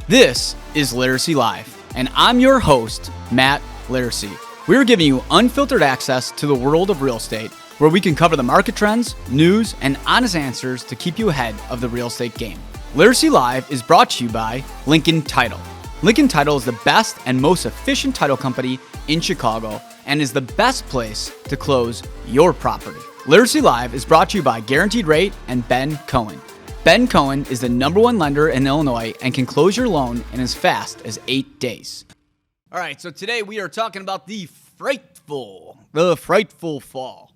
This is Laricy Live, and I'm your host, Matt Laricy. We're giving you unfiltered access to the world of real estate, where we can cover the market trends, news, and honest answers to keep you ahead of the real estate game. Laricy Live is brought to you by Lincoln Title. Lincoln Title is the best and most efficient title company in Chicago and is the best place to close your property. Laricy Live is brought to you by Guaranteed Rate and Ben Cohen. Ben Cohen is the #1 lender in Illinois and can close your loan in as fast as 8 days. All right, so today we are talking about the Frightful Fall.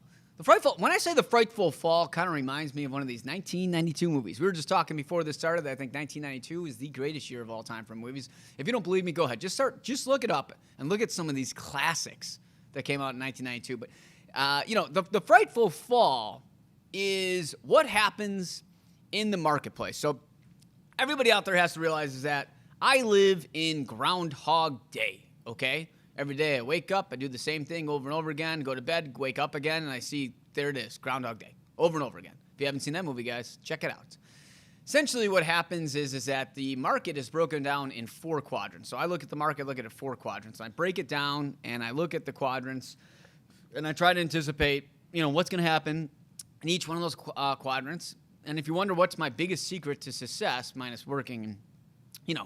When I say the Frightful Fall, kind of reminds me of one of these 1992 movies. We were just talking before this started that I think 1992 is the greatest year of all time for movies. If you don't believe me, go ahead. Just look it up and look at some of these classics that came out in 1992. But, the Frightful Fall is what happens in the marketplace. So everybody out there has to realize is that I live in Groundhog Day, okay? Every day I wake up, I do the same thing over and over again, go to bed, wake up again, and I see, there it is, Groundhog Day, over and over again. If you haven't seen that movie, guys, check it out. Essentially what happens is that the market is broken down in 4 quadrants. So I look at the market, look at it 4 quadrants. I break it down, and I look at the quadrants, and I try to anticipate, what's going to happen in each one of those quadrants. And if you wonder what's my biggest secret to success, minus working and,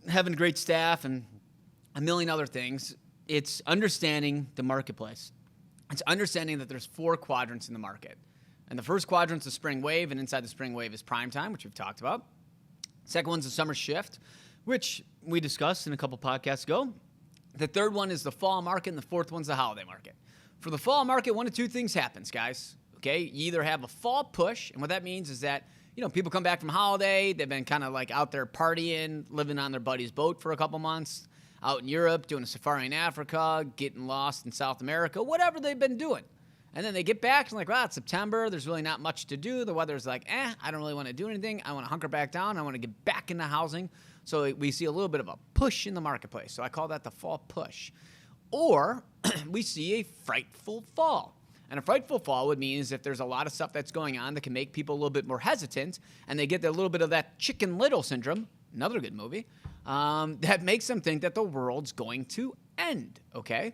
having a great staff and a million other things, it's understanding the marketplace. It's understanding that there's 4 quadrants in the market. And the first quadrant's the spring wave, and inside the spring wave is prime time, which we've talked about. Second one's the summer shift, which we discussed in a couple podcasts ago. The third one is the fall market, and the fourth one's the holiday market. For the fall market, one of 2 things happens, guys. Okay, you either have a fall push, and what that means is that, people come back from holiday, they've been kind of like out there partying, living on their buddy's boat for a couple months, out in Europe, doing a safari in Africa, getting lost in South America, whatever they've been doing. And then they get back and like, it's September, there's really not much to do. The weather's like, I don't really want to do anything. I want to hunker back down. I want to get back into housing. So we see a little bit of a push in the marketplace. So I call that the fall push. Or we see a frightful fall. And a frightful fall would mean is if there's a lot of stuff that's going on that can make people a little bit more hesitant, and they get a little bit of that Chicken Little syndrome, another good movie, that makes them think that the world's going to end, okay?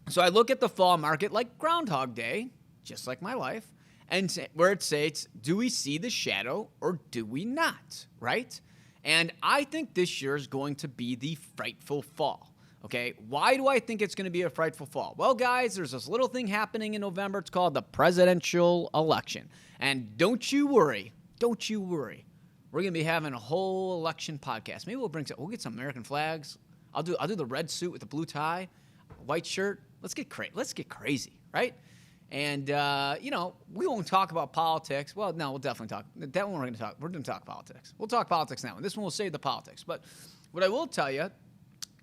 So I look at the fall market like Groundhog Day, just like my life, and where it states, do we see the shadow or do we not, right? And I think this year is going to be the frightful fall. Okay, why do I think it's going to be a frightful fall? Well, guys, there's this little thing happening in November. It's called the presidential election. And don't you worry. We're going to be having a whole election podcast. Maybe we'll get some American flags. I'll do the red suit with the blue tie, white shirt. Let's get crazy, right? And we won't talk about politics. Well, no, we'll definitely talk. That one we're going to talk. We're going to talk politics. We'll talk politics now. And this one we'll save the politics. But what I will tell you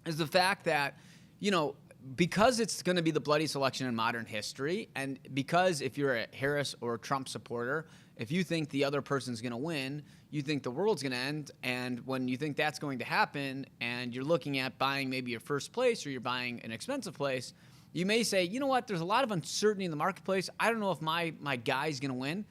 is the fact that, because it's going to be the bloodiest election in modern history, and because if you're a Harris or a Trump supporter, if you think the other person's going to win, you think the world's going to end, and when you think that's going to happen, and you're looking at buying maybe your first place or you're buying an expensive place, you may say, you know what, there's a lot of uncertainty in the marketplace. I don't know if my guy's going to win,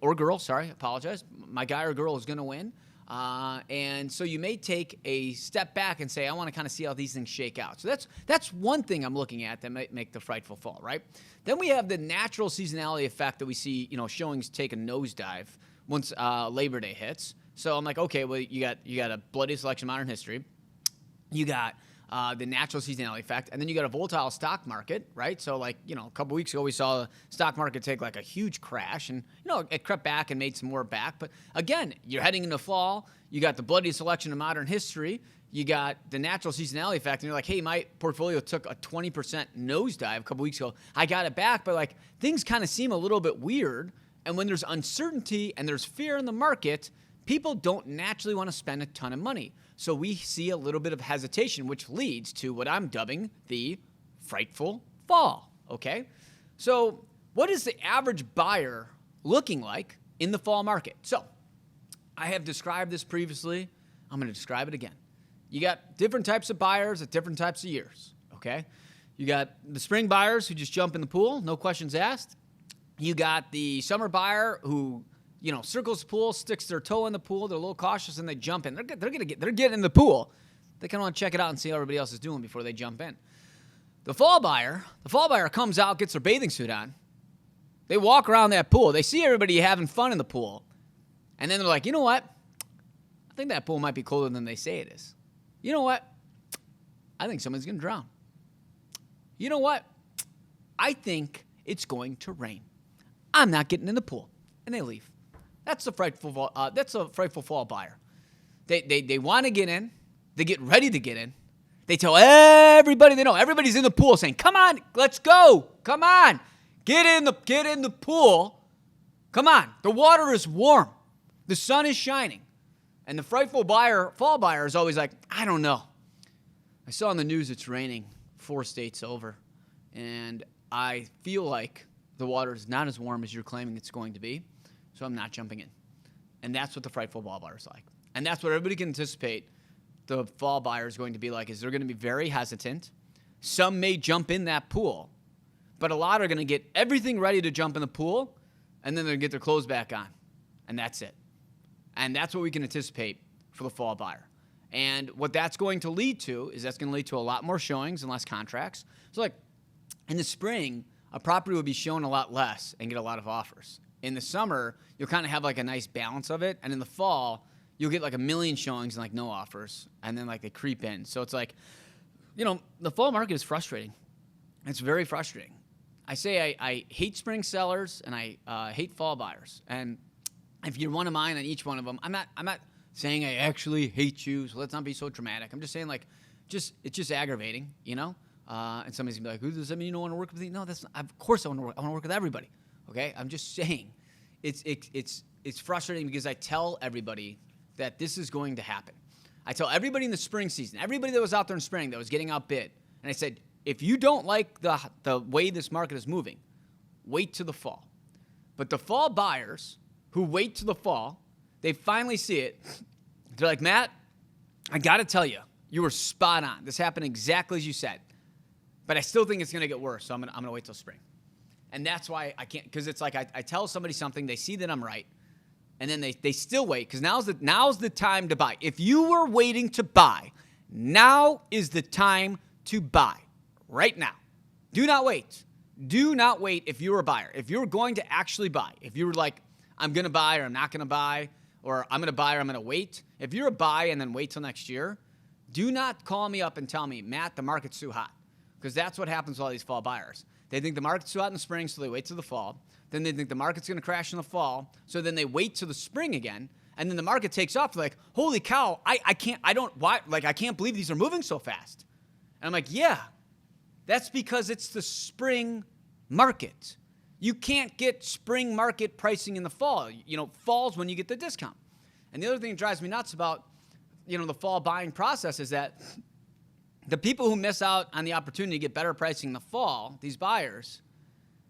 or girl, sorry, apologize. My guy or girl is going to win. And so you may take a step back and say, I want to kind of see how these things shake out. So that's one thing I'm looking at that might make the frightful fall, right? Then we have the natural seasonality effect that we see, showings take a nosedive once Labor Day hits. So I'm like, okay, well, you got a bloodiest election in modern history. You got the natural seasonality effect, and then you got a volatile stock market, right? So a couple weeks ago we saw the stock market take like a huge crash, and it crept back and made some more back. But again, you're heading into fall. You got the bloodiest election in modern history. You got the natural seasonality effect, and you're like, hey, my portfolio took a 20% nosedive a couple weeks ago. I got it back, but things kind of seem a little bit weird. And when there's uncertainty and there's fear in the market, people don't naturally want to spend a ton of money. So we see a little bit of hesitation, which leads to what I'm dubbing the frightful fall, okay? So what is the average buyer looking like in the fall market? So I have described this previously. I'm going to describe it again. You got different types of buyers at different types of years, okay? You got the spring buyers who just jump in the pool, no questions asked. You got the summer buyer who circles the pool, sticks their toe in the pool. They're a little cautious and they jump in. They're getting in the pool. They kind of want to check it out and see how everybody else is doing before they jump in. The fall buyer comes out, gets their bathing suit on. They walk around that pool. They see everybody having fun in the pool. And then they're like, you know what? I think that pool might be colder than they say it is. You know what? I think someone's going to drown. You know what? I think it's going to rain. I'm not getting in the pool. And they leave. That's a frightful fall buyer. They want to get in. They get ready to get in. They tell everybody they know. Everybody's in the pool saying, come on, let's go. Come on. Get in the pool. Come on. The water is warm. The sun is shining. And the frightful fall buyer is always like, I don't know. I saw on the news it's raining 4 states over. And I feel like the water is not as warm as you're claiming it's going to be. So I'm not jumping in. And that's what the frightful fall buyer is like. And that's what everybody can anticipate the fall buyer is going to be like, is they're going to be very hesitant. Some may jump in that pool. But a lot are going to get everything ready to jump in the pool, and then they're going to get their clothes back on. And that's it. And that's what we can anticipate for the fall buyer. And what that's going to lead to is that's going to lead to a lot more showings and less contracts. So like in the spring, a property will be shown a lot less and get a lot of offers. In the summer, you'll kind of have like a nice balance of it. And in the fall, you'll get like 1 million showings and like no offers. And then like they creep in. So it's like, the fall market is frustrating. It's very frustrating. I say I hate spring sellers and I hate fall buyers. And if you're one of mine on each one of them, I'm not saying I actually hate you, so let's not be so dramatic. I'm just saying it's just aggravating, And somebody's gonna be like, does that mean you don't want to work with me? No, that's not, of course I want to work. I want to work with everybody. Okay, I'm just saying it's frustrating because I tell everybody that this is going to happen. I tell everybody in the spring season, everybody that was out there in spring that was getting outbid, and I said, if you don't like the way this market is moving, wait to the fall. But the fall buyers who wait to the fall, they finally see it. They're like, Matt, I got to tell you, you were spot on. This happened exactly as you said. But I still think it's going to get worse, so I'm going to wait till spring. And that's why I can't, because it's like I tell somebody something, they see that I'm right, and then they still wait, because now's the time to buy. If you were waiting to buy, now is the time to buy. Right now. Do not wait. Do not wait if you're a buyer. If you're going to actually buy, if you're like, I'm going to buy or I'm not going to buy, or I'm going to buy or I'm going to wait. If you're a buy and then wait till next year, do not call me up and tell me, Matt, the market's too hot. Because that's what happens with all these fall buyers. They think the market's too hot in the spring, so they wait till the fall. Then they think the market's going to crash in the fall, so then they wait till the spring again. And then the market takes off. They're like, holy cow, I can't believe these are moving so fast. And I'm like, yeah. That's because it's the spring market. You can't get spring market pricing in the fall. Fall's when you get the discount. And the other thing that drives me nuts about, the fall buying process is that the people who miss out on the opportunity to get better pricing in the fall, these buyers,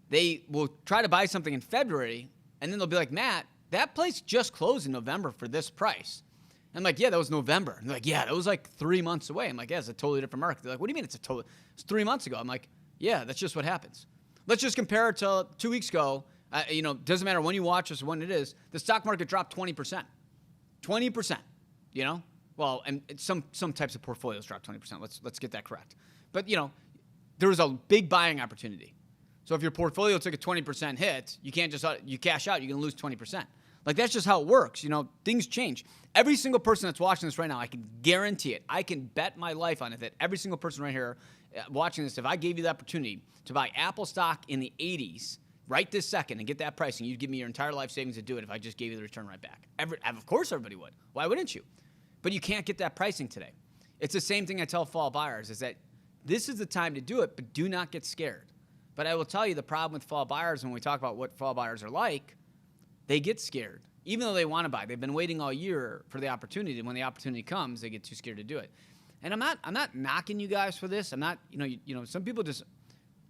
they will try to buy something in February, and then they'll be like, Matt, that place just closed in November for this price. I'm like, yeah, that was November. And they're like, yeah, that was like 3 months away. I'm like, yeah, it's a totally different market. They're like, what do you mean it's 3 months ago? I'm like, yeah, that's just what happens. Let's just compare it to 2 weeks ago. Doesn't matter when you watch this or when it is. The stock market dropped 20%. 20%, Well, and some types of portfolios dropped 20%. Let's get that correct. But, there was a big buying opportunity. So if your portfolio took a 20% hit, you can't just, you cash out, you're going to lose 20%. Like, that's just how it works. Things change. Every single person that's watching this right now, I can guarantee it. I can bet my life on it that every single person right here watching this, if I gave you the opportunity to buy Apple stock in the 80s right this second and get that pricing, you'd give me your entire life savings to do it if I just gave you the return right back. Of course everybody would. Why wouldn't you? But you can't get that pricing today. It's the same thing I tell fall buyers is that this is the time to do it, but do not get scared. But I will tell you the problem with fall buyers when we talk about what fall buyers are like, they get scared. Even though they want to buy, they've been waiting all year for the opportunity. And when the opportunity comes, they get too scared to do it. And I'm not knocking you guys for this. I'm not, some people just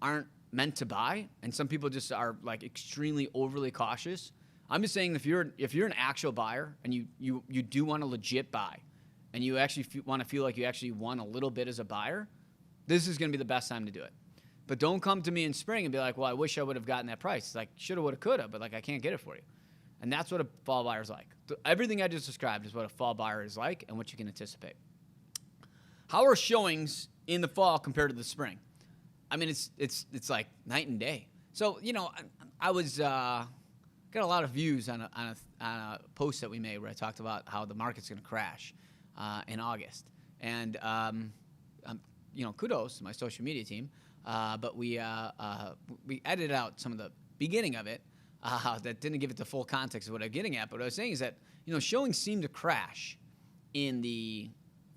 aren't meant to buy, and some people just are like extremely overly cautious. I'm just saying if you're an actual buyer and you do want to legit buy, and you actually want to feel like you actually won a little bit as a buyer, this is going to be the best time to do it. But don't come to me in spring and be like, well, I wish I would have gotten that price. It's like, shoulda, woulda, coulda, but like I can't get it for you. And that's what a fall buyer is like. Everything I just described is what a fall buyer is like and what you can anticipate. How are showings in the fall compared to the spring? I mean, it's like night and day. So, I was got a lot of views on a post that we made where I talked about how the market's going to crash in August. And, kudos to my social media team. But we edited out some of the beginning of it that didn't give it the full context of what I'm getting at. But what I was saying is that, showings seem to crash in the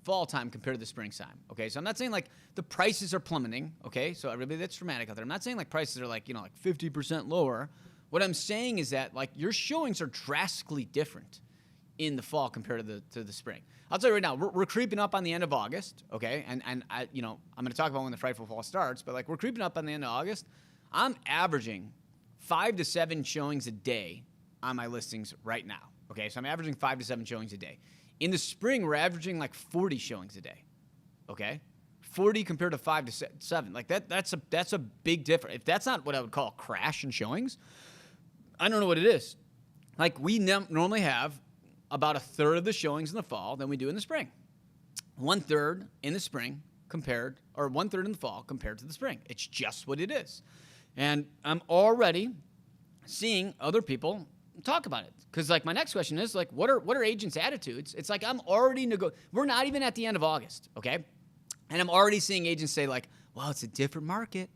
fall time compared to the spring time. Okay, so I'm not saying like the prices are plummeting. Okay, so everybody that's dramatic out there, I'm not saying like prices are like 50% lower. What I'm saying is that like your showings are drastically different in the fall compared to the spring. I'll tell you right now, we're creeping up on the end of August. Okay, and I I'm going to talk about when the Frightful Fall starts, but like we're creeping up on the end of August. I'm averaging 5 to 7 showings a day on my listings right now. Okay, so I'm averaging 5 to 7 showings a day. In the spring, we're averaging like 40 showings a day, okay? 40 compared to 5 to 7. Like that's a big difference. If that's not what I would call a crash in showings, I don't know what it is. Like we normally have about a third of the showings in the fall than we do in the spring. 1/3 in the spring or 1/3 in the fall compared to the spring. It's just what it is. And I'm already seeing other people talk about it. Because like my next question is like, what are agents' attitudes? It's like I'm already we're not even at the end of August, okay? And I'm already seeing agents say like, well, it's a different market.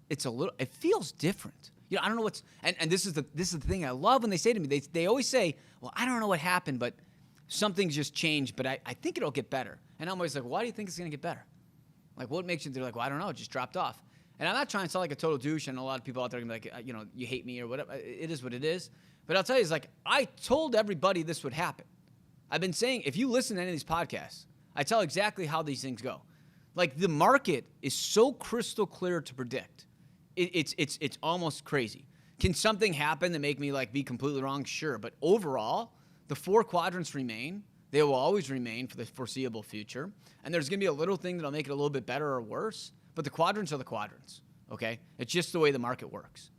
It feels different. I don't know and this is the thing I love when they say to me, they always say, well, I don't know what happened, but something's just changed, but I think it'll get better. And I'm always like, why do you think it's going to get better? Like what makes you, they're like, well, I don't know, it just dropped off. And I'm not trying to sound like a total douche, and a lot of people out there are going to be like, you hate me or whatever. It is what it is. But I'll tell you, it's like, I told everybody this would happen. I've been saying, if you listen to any of these podcasts, I tell exactly how these things go. Like, the market is so crystal clear to predict. It's almost crazy. Can something happen that make me, like, be completely wrong? Sure. But overall, the 4 quadrants remain. They will always remain for the foreseeable future. And there's going to be a little thing that'll make it a little bit better or worse. But the quadrants are the quadrants, okay? It's just the way the market works.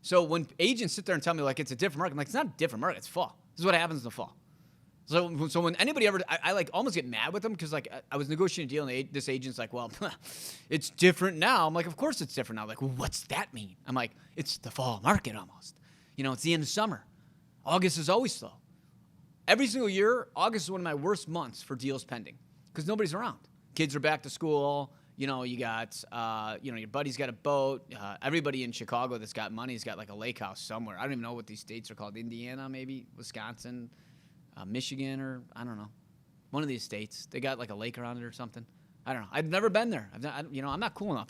So when agents sit there and tell me, like, it's a different market, I'm like, it's not a different market, it's fall. This is what happens in the fall. So when anybody ever, I like almost get mad with them because, like, I was negotiating a deal and this agent's like, well, it's different now. I'm like, of course it's different now. Like, well, what's that mean? I'm like, it's the fall market almost. It's the end of summer. August is always slow. Every single year, August is one of my worst months for deals pending because nobody's around. Kids are back to school. You got, your buddy's got a boat. Everybody in Chicago that's got money has got like a lake house somewhere. I don't even know what these states are called. Indiana, maybe, Wisconsin, Michigan, or I don't know. One of these states. They got like a lake around it or something. I don't know. I've never been there. I'm not cool enough.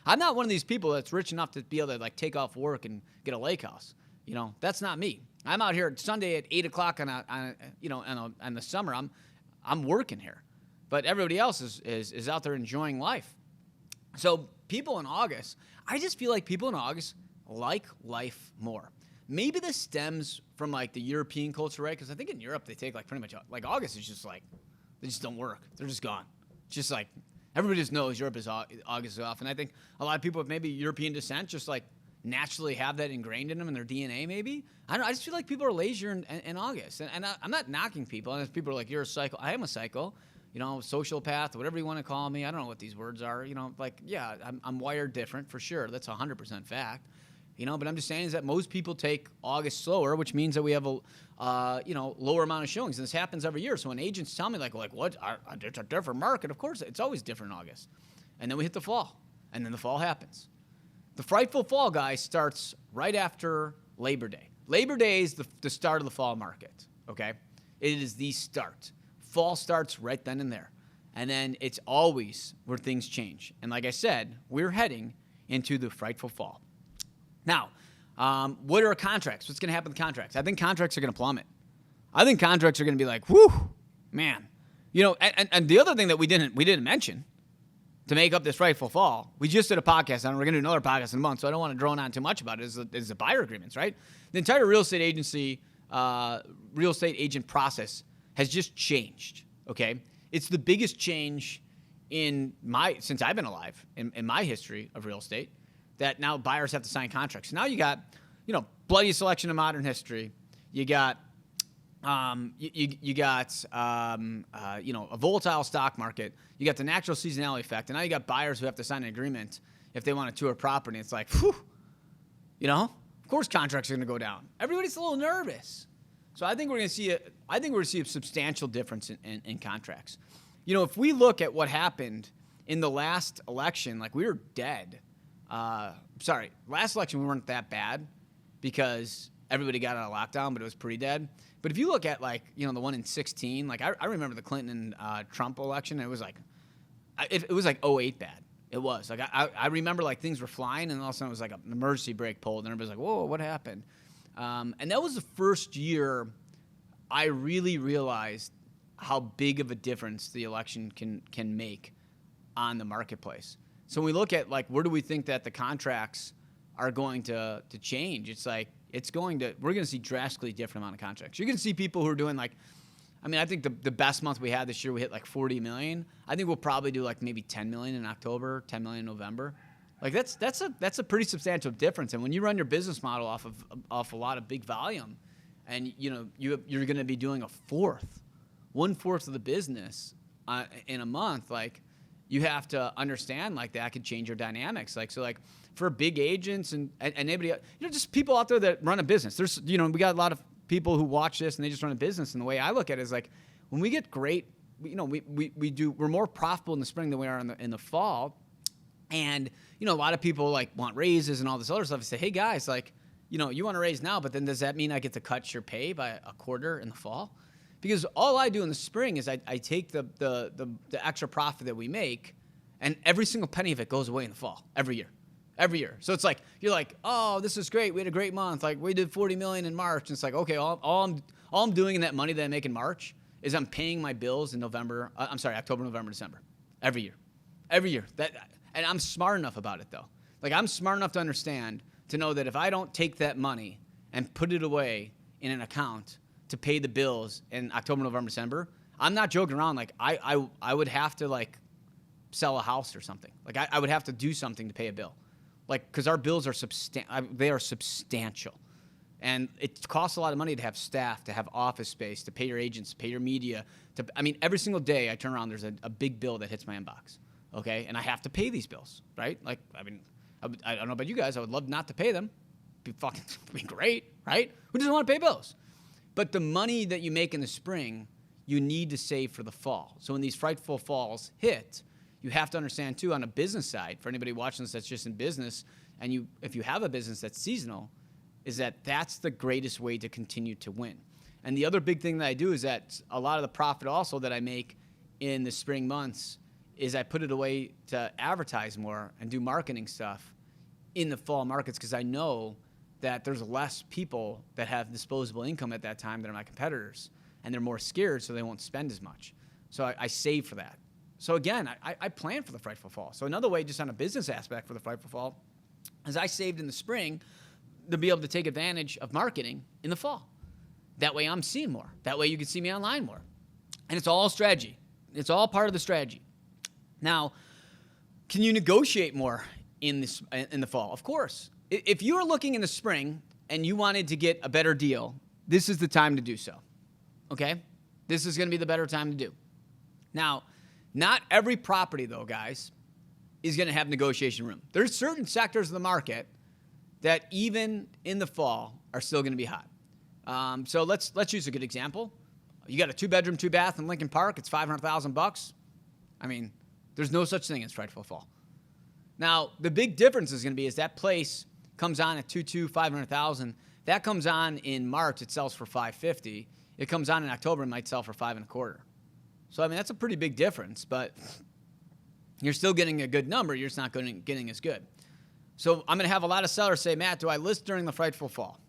I'm not one of these people that's rich enough to be able to like take off work and get a lake house. That's not me. I'm out here Sunday at 8 o'clock on the summer. I'm working here. But everybody else is out there enjoying life. So people in August, I just feel like people in August like life more. Maybe this stems from like the European culture, right? Because I think in Europe they take like pretty much like August is just like they just don't work. They're just gone. It's just like everybody just knows Europe is August is off. And I think a lot of people with maybe European descent just like naturally have that ingrained in them in their DNA. Maybe I don't know. I just feel like people are lazier in August. And I'm not knocking people. And if people are like, you're a psycho, I am a psycho. Sociopath, whatever you want to call me. I don't know what these words are. Yeah, I'm wired different for sure. That's 100% fact. But I'm just saying is that most people take August slower, which means that we have a, lower amount of showings. And this happens every year. So when agents tell me like what, it's a different market, of course, it's always different in August. And then we hit the fall. And then the fall happens. The Frightful Fall, guys, starts right after Labor Day. Labor Day is the start of the fall market, okay? It is the start. Fall starts right then and there. And then it's always where things change. And like I said, we're heading into the Frightful Fall. Now, what are contracts? What's going to happen with contracts? I think contracts are going to plummet. I think contracts are going to be like, whew, man. And the other thing that we didn't mention to make up this Frightful Fall, we just did a podcast on it. We're going to do another podcast in a month, so I don't want to drone on too much about it, is the buyer agreements, right? The entire real estate agent process has just changed, okay? It's the biggest change since I've been alive in my history of real estate, that now buyers have to sign contracts. Now you got, bloodiest selection of modern history. You got you got a volatile stock market. You got the natural seasonality effect, and now you got buyers who have to sign an agreement if they want to tour a property. It's like, whew, of course contracts are going to go down. Everybody's a little nervous. So I think we're going to see a substantial difference in contracts. If we look at what happened in the last election, like we were dead. Last election we weren't that bad because everybody got out of lockdown, but it was pretty dead. But if you look at the one in 2016, like I remember the Clinton and Trump election, it was like 2008 bad. It was like I remember like things were flying, and all of a sudden it was like an emergency brake pulled, and everybody's like, "Whoa, what happened?" And that was the first year I really realized how big of a difference the election can make on the marketplace. So when we look at where do we think that the contracts are going to change? It's like we're going to see drastically different amount of contracts. You're going to see people who are doing I think the best month we had this year, we hit 40 million. I think we'll probably do maybe 10 million in October, 10 million in November. That's a pretty substantial difference. And when you run your business model off a lot of big volume, and you're going to be doing 1/4 of the business in a month, you have to understand that could change your dynamics. For big agents and anybody, just people out there that run a business. There's we got a lot of people who watch this and they just run a business. And the way I look at it is when we get great, we're more profitable in the spring than we are in the fall. And a lot of people want raises and all this other stuff. I say, hey guys, you want to raise now, but then does that mean I get to cut your pay by 1/4 in the fall? Because all I do in the spring is I take the extra profit that we make, and every single penny of it goes away in the fall every year. So it's you're oh, this is great. We had a great month. We did 40 million in March. And it's okay, all I'm doing in that money that I make in March is I'm paying my bills in October, November, December. Every year. And I'm smart enough about it though. I'm smart enough to understand to know that if I don't take that money and put it away in an account to pay the bills in October, November, December, I'm not joking around. I would have to sell a house or something. I would have to do something to pay a bill. Because our bills are substantial. And it costs a lot of money to have staff, to have office space, to pay your agents, to pay your media. Every single day I turn around, there's a big bill that hits my inbox. Okay? And I have to pay these bills, right? I don't know about you guys. I would love not to pay them. It'd be great, right? Who doesn't want to pay bills? But the money that you make in the spring, you need to save for the fall. So when these frightful falls hit, you have to understand, too, on a business side, for anybody watching this that's just in business, and if you have a business that's seasonal, is that's the greatest way to continue to win. And the other big thing that I do is that a lot of the profit also that I make in the spring months is I put it away to advertise more and do marketing stuff in the fall markets because I know that there's less people that have disposable income at that time than my competitors, and they're more scared, so they won't spend as much. So I save for that. So again, I plan for the Frightful Fall. So another way, just on a business aspect for the Frightful Fall, is I saved in the spring to be able to take advantage of marketing in the fall. That way I'm seeing more. That way you can see me online more. And it's all strategy. It's all part of the strategy. Now, can you negotiate more in the fall? Of course. If you are looking in the spring and you wanted to get a better deal, this is the time to do so. Okay? This is going to be the better time to do. Now, not every property, though, guys, is going to have negotiation room. There's certain sectors of the market that even in the fall are still going to be hot. So let's use a good example. You got a 2-bedroom, 2-bath in Lincoln Park. It's $500,000. There's no such thing as Frightful Fall. Now, the big difference is going to be is that place comes on at $500,000. That comes on in March. It sells for $550,000. It comes on in October. It might sell for $525,000. So, that's a pretty big difference, but you're still getting a good number. You're just not getting as good. So I'm going to have a lot of sellers say, Matt, do I list during the Frightful Fall?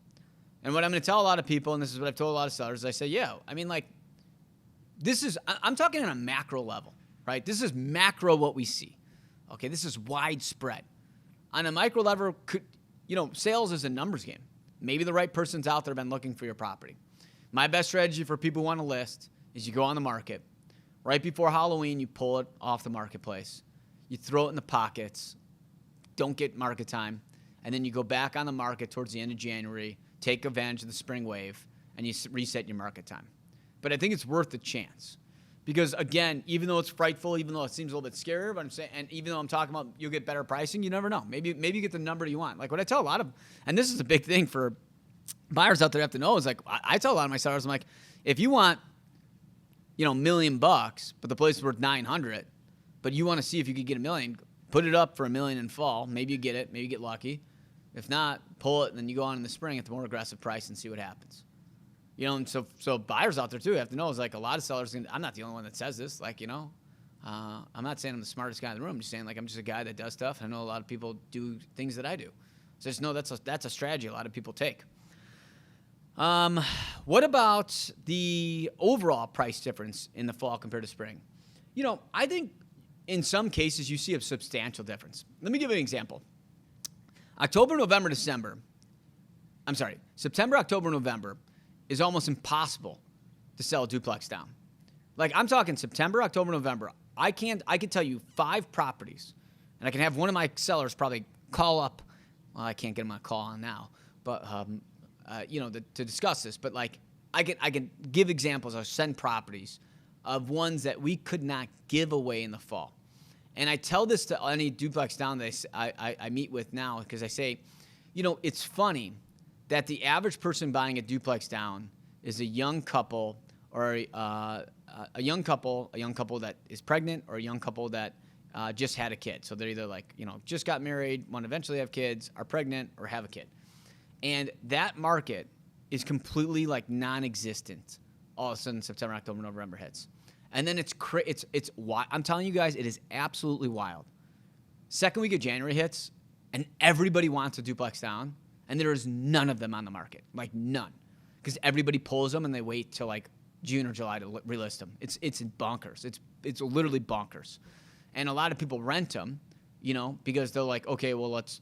And what I'm going to tell a lot of people, and this is what I've told a lot of sellers, I say, yeah, I'm talking on a macro level, right? This is macro what we see. Okay, this is widespread. On a micro level, sales is a numbers game. Maybe the right person's out there been looking for your property. My best strategy for people who want to list is you go on the market. Right before Halloween, you pull it off the marketplace. You throw it in the pockets. Don't get market time. And then you go back on the market towards the end of January, take advantage of the spring wave, and you reset your market time. But I think it's worth the chance. Because, again, even though it's frightful, even though it seems a little bit scary, but I'm saying, and even though I'm talking about you'll get better pricing, you never know. Maybe you get the number you want. Like what I tell a lot of, and this is a big thing for buyers out there have to know, is like I tell a lot of my sellers, I'm like, if you want, $1 million, but the place is worth 900, but you want to see if you could get $1 million, put it up for $1 million in fall. Maybe you get it. Maybe you get lucky. If not, pull it, and then you go on in the spring at the more aggressive price and see what happens. And so buyers out there too have to know, is like a lot of sellers, I'm not the only one that says this, like, I'm not saying I'm the smartest guy in the room. I'm just saying, like, I'm just a guy that does stuff. I know a lot of people do things that I do. So just know that's a strategy a lot of people take. What about the overall price difference in the fall compared to spring? I think in some cases you see a substantial difference. Let me give you an example. September, October, November is almost impossible to sell a duplex down. Like, I'm talking September, October, November. I can tell you 5 properties, and I can have one of my sellers probably call up. Well, I can't get him on a call on now, but to discuss this. But like, I can give examples or send properties of ones that we could not give away in the fall. And I tell this to any duplex down that I meet with now, because I say, it's funny that the average person buying a duplex down is a young couple, or a young couple that is pregnant, or a young couple that just had a kid. So they're either like, just got married, want to eventually have kids, are pregnant, or have a kid. And that market is completely like non-existent all of a sudden September, October, November hits. And then it's I'm telling you guys, it is absolutely wild. Second week of January hits, and everybody wants a duplex down, and there is none of them on the market, like none, because everybody pulls them and they wait till like June or July to relist them. It's bonkers. It's literally bonkers, and a lot of people rent them, because they're like, okay, well let's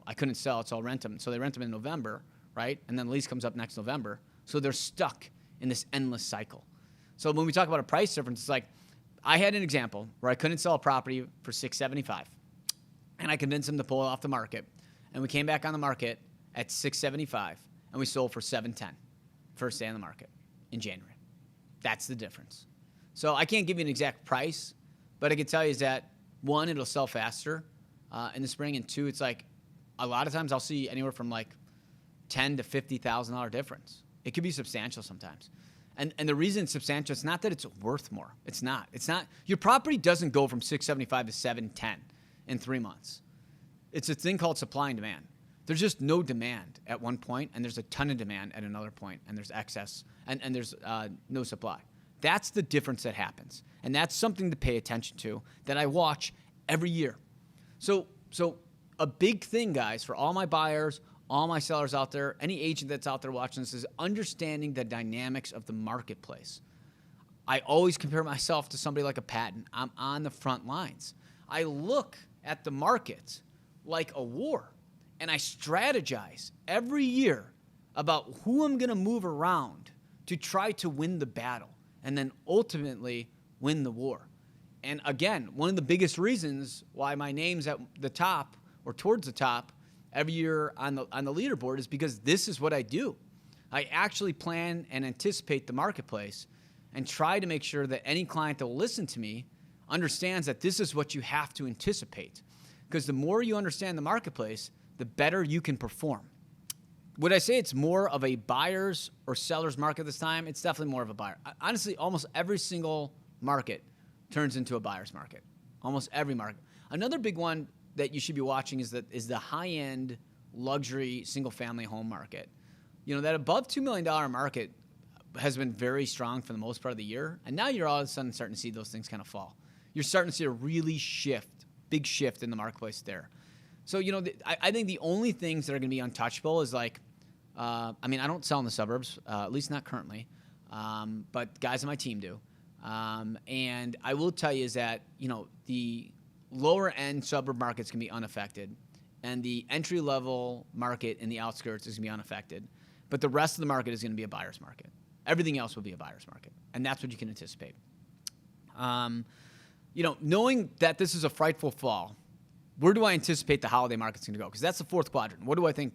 I couldn't sell it, so I'll rent them. So they rent them in November, right? And then the lease comes up next November, so they're stuck in this endless cycle. So when we talk about a price difference, it's like I had an example where I couldn't sell a property for $675, and I convinced them to pull it off the market, and we came back on the market at $675, and we sold for $710, first day on the market in January. That's the difference. So I can't give you an exact price, but I can tell you is that, 1, it'll sell faster in the spring, and 2, it's like a lot of times I'll see anywhere from like $10,000 to $50,000 difference. It could be substantial sometimes. And the reason it's substantial, it's not that it's worth more. It's not. Your property doesn't go from $675 to $710 in 3 months. It's a thing called supply and demand. There's just no demand at one point, and there's a ton of demand at another point, and there's excess, and there's no supply. That's the difference that happens, and that's something to pay attention to that I watch every year. So a big thing, guys, for all my buyers, all my sellers out there, any agent that's out there watching this, is understanding the dynamics of the marketplace. I always compare myself to somebody like a Patton. I'm on the front lines. I look at the market like a war. And I strategize every year about who I'm going to move around to try to win the battle and then ultimately win the war. And again, one of the biggest reasons why my name's at the top or towards the top every year on the leaderboard is because this is what I do. I actually plan and anticipate the marketplace and try to make sure that any client that will listen to me understands that this is what you have to anticipate. Because the more you understand the marketplace, the better you can perform. Would I say it's more of a buyer's or seller's market this time? It's definitely more of a buyer. Honestly, almost every single market turns into a buyer's market. Almost every market. Another big one that you should be watching is the high-end luxury single-family home market. That above $2 million market has been very strong for the most part of the year, and now you're all of a sudden starting to see those things kind of fall. You're starting to see a really big shift in the marketplace there. So, I think the only things that are going to be untouchable is like, I don't sell in the suburbs, at least not currently, but guys on my team do. And I will tell you is that, the lower end suburb markets can be unaffected, and the entry level market in the outskirts is going to be unaffected. But the rest of the market is going to be a buyer's market. Everything else will be a buyer's market, and that's what you can anticipate. Knowing that this is a frightful fall, where do I anticipate the holiday market's going to go? Because that's the fourth quadrant. What do I think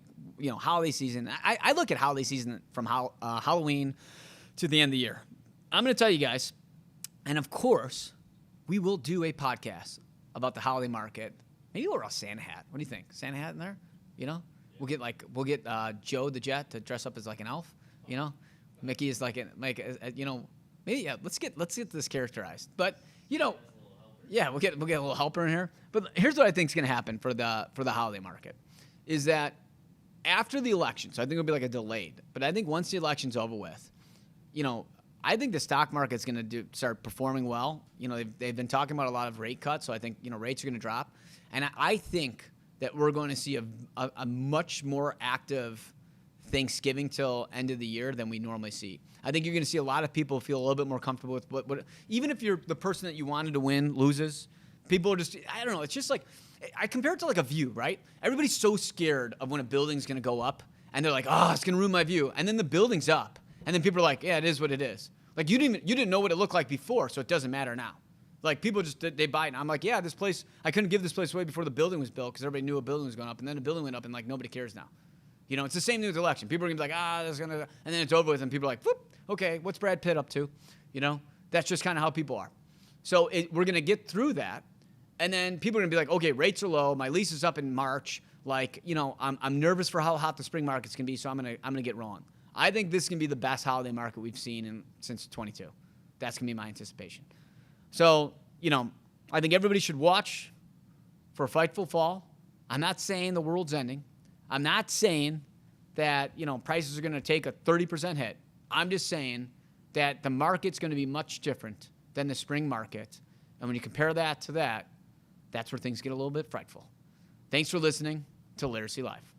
holiday season. I look at holiday season from Halloween to the end of the year. I'm going to tell you guys, and of course, we will do a podcast about the holiday market. Maybe we'll wear a Santa hat. What do you think? Santa hat in there? We'll get Joe the Jet to dress up as like an elf. Mickey is maybe let's get this characterized. But yeah, we'll get a little helper in here. But here's what I think is going to happen for the holiday market is that after the election, so I think it'll be like a delayed. But I think once the election's over with, I think the stock market's going to start performing well. They've been talking about a lot of rate cuts, so I think rates are going to drop, and I think that we're going to see a much more active Thanksgiving till end of the year than we normally see. I think you're going to see a lot of people feel a little bit more comfortable with what even if you're the person that you wanted to win loses, people are just, I don't know, it's just like, I compare it to like a view, right? Everybody's so scared of when a building's going to go up, and they're like, oh, it's going to ruin my view. And then the building's up, and then people are like, yeah, it is what it is. Like you didn't know what it looked like before, so it doesn't matter now. Like people just, they buy it. And I'm like, yeah, this place, I couldn't give this place away before the building was built because everybody knew a building was going up, and then the building went up, and like nobody cares now. It's the same thing with the election. People are going to be like, this is going to, and then it's over with, and people are like, whoop, okay, what's Brad Pitt up to? That's just kind of how people are. So we're going to get through that, and then people are going to be like, okay, rates are low, my lease is up in March, I'm nervous for how hot the spring market's going to be, so I'm going to get wrong. I think this can be the best holiday market we've seen since 22. That's going to be my anticipation. So, I think everybody should watch for Frightful Fall. I'm not saying the world's ending. I'm not saying that, prices are going to take a 30% hit. I'm just saying that the market's going to be much different than the spring market. And when you compare that to that, that's where things get a little bit frightful. Thanks for listening to Laricy Live.